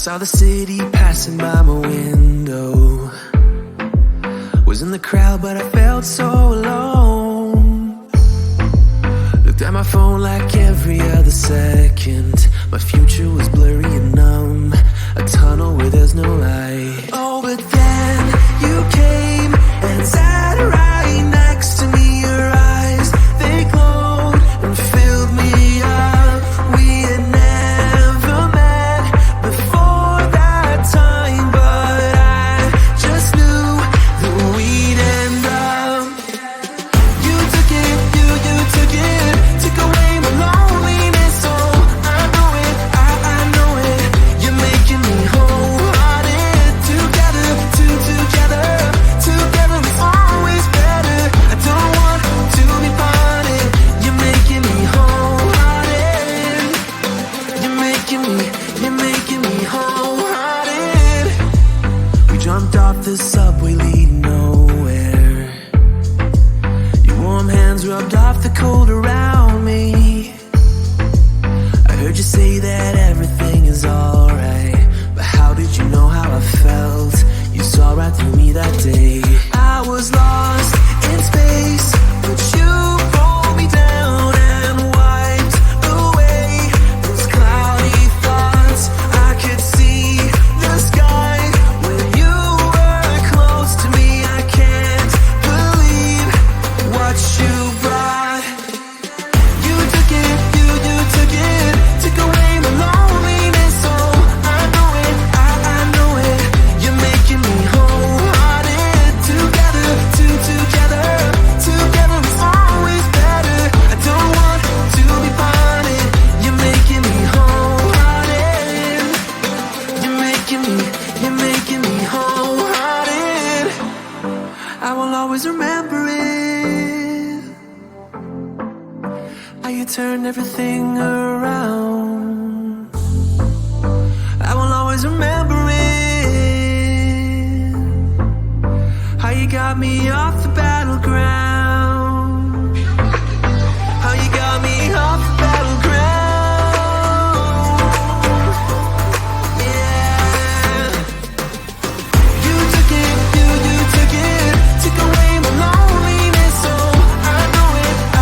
saw the city passing by my window. Was in the crowd, but I felt so alone. Looked at my phone like every other second. My future was blurry and numb, a tunnel where there's no light. Oh, but then you came and sat right next to me. Your eyes, they glowed and filled me up. We had never met before that time, but I just knew that we'd end up. You took it, you took it, took away my loneliness. Oh, I know it, I know it. You're making me wholehearted. Together, together is always better. I don't want to be parted. You're making me wholehearted. You're making me wholehearted. We jumped off the subway leading nowhere. Your warm hands rubbed off the cold around me. I heard you say that everything is alright, but how did you know how I felt? You saw right through me that day. I was lost in space, but you pulled me down and wiped away those cloudy thoughts. I could see the sky when you were close to me. I can't believe what you brought. You took it, you took it, took away my loneliness. Oh, I know it, I know it. You're making me wholehearted. Together, together is always better. I don't want to be parted. You're making me wholehearted. You're making me wholehearted. I will always remember it, how you turned everything around. I will always remember it, how you got me off the battleground. How you got me off the battleground. Yeah. You took it, you took it, took away my loneliness. Oh, I know it, I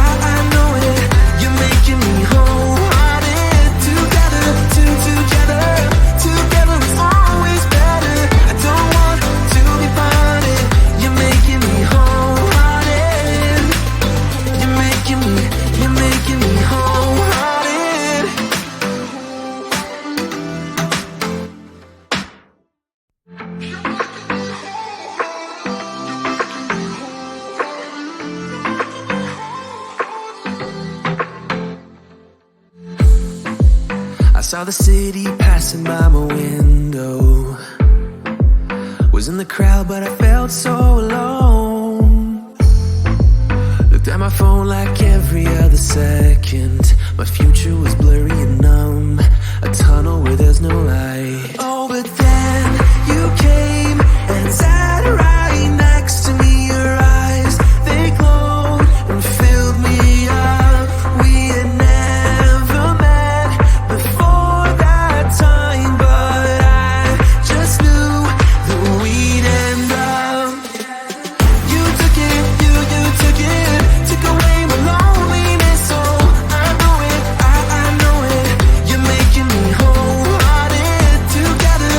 know it. You're making me wholehearted. Together, together is always better. I don't want to be parted. You're making me wholehearted. You're making me wholehearted. I saw the city passing by my window. Was in the crowd, but I felt so alone. Looked at my phone like every other second. My future was blurry and numb, a tunnel where there's no light. Oh, but then you came and sat right next to me. Your eyes, they glowed and filled me up. We had never met before that time, but I just knew that we'd end up. You took it, you took it, took away my loneliness. Oh, I know it, I know it. You're making me wholehearted. Together,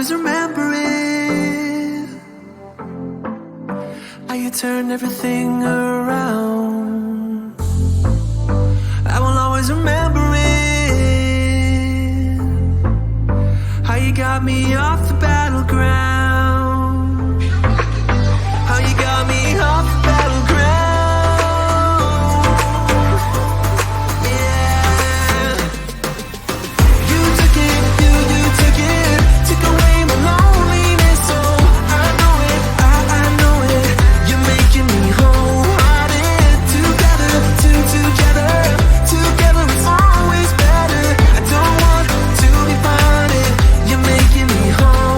always remember it. How you turned everything around. I will always remember it. How you got me off the battleground. How you got me off the battleground. Home.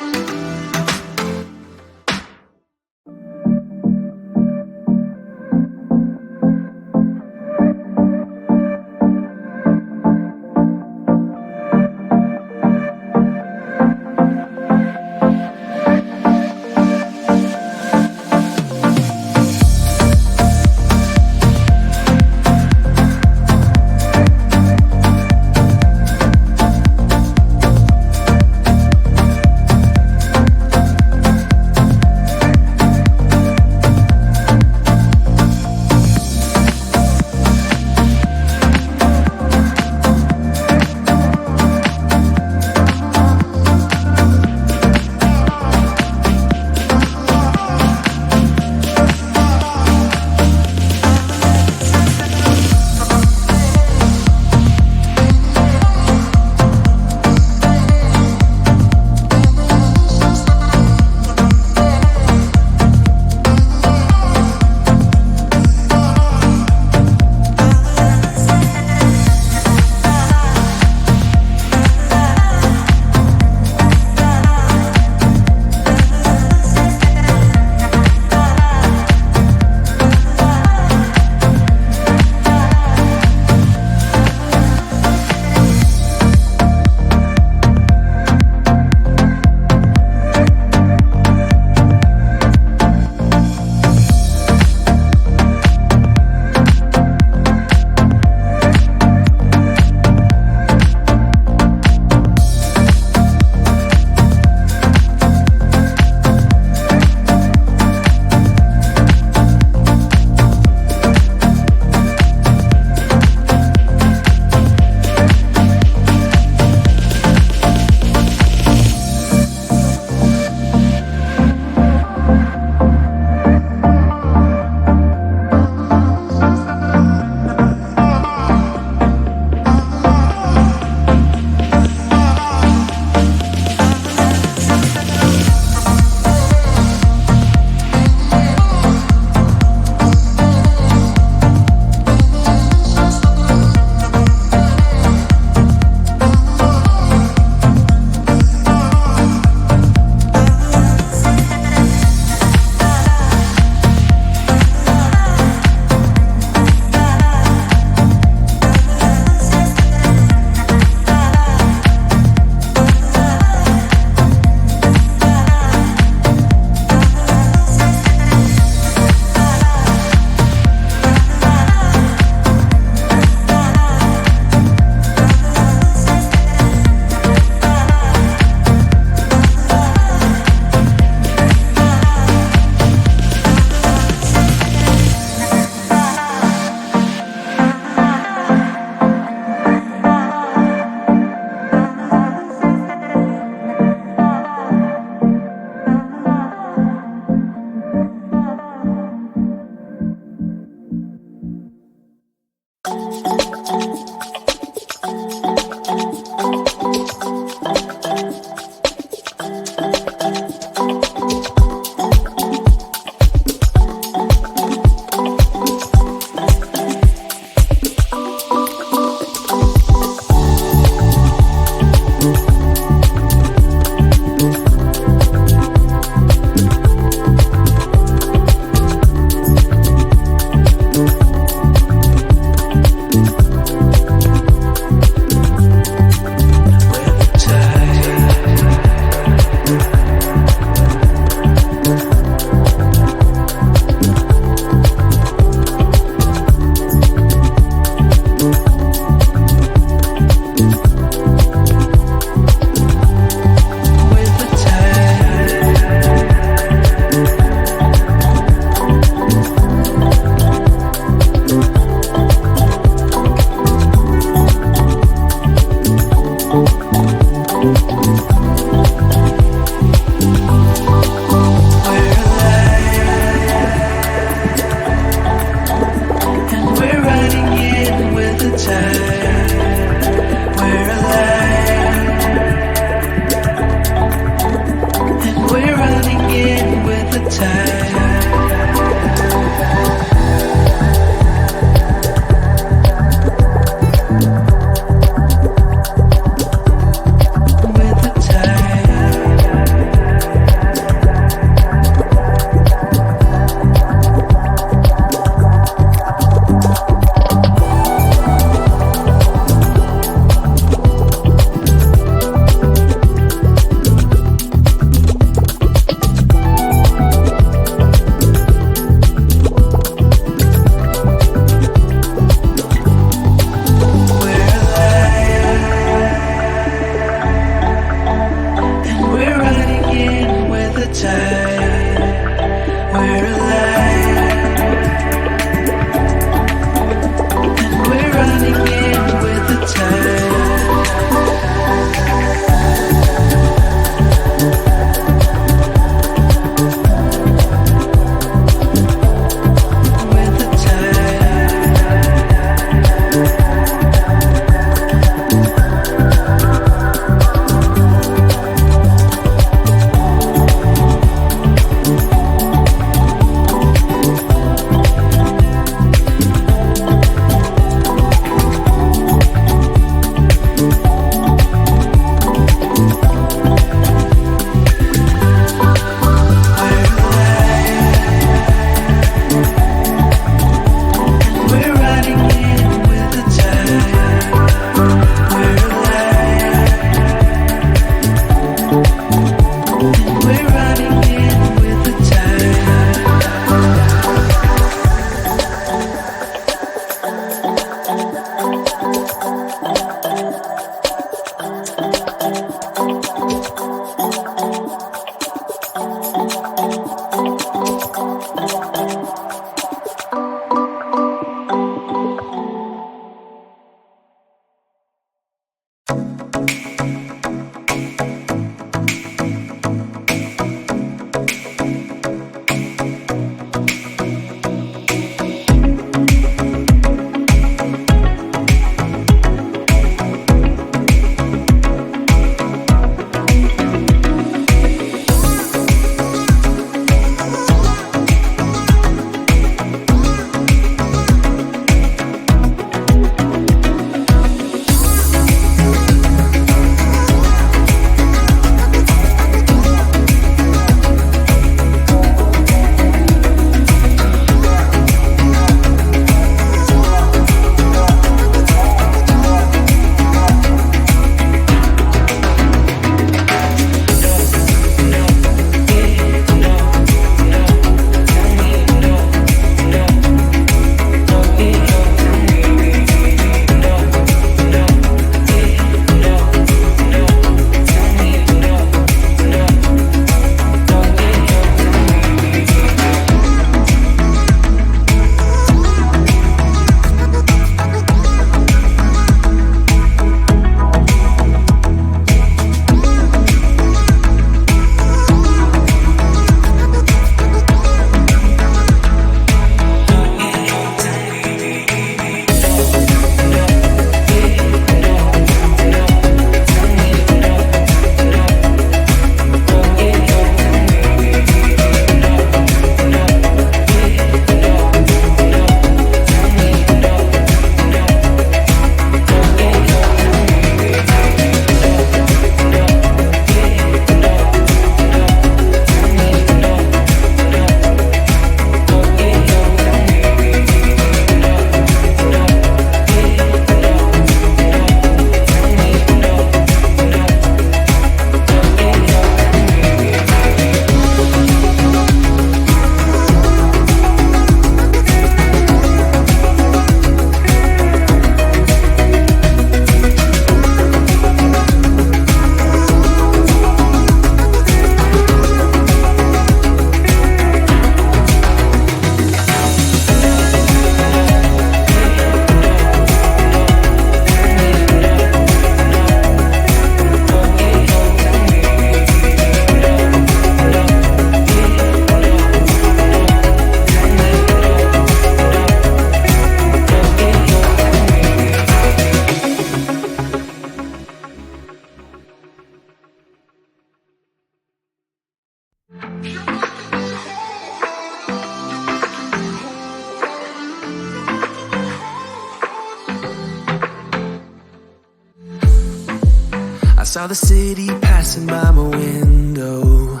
saw the city passing by my window.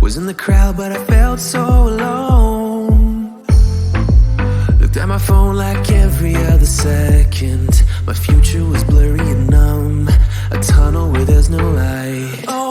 Was in the crowd, but I felt so alone. Looked at my phone like every other second. My future was blurry and numb, a tunnel where there's no light.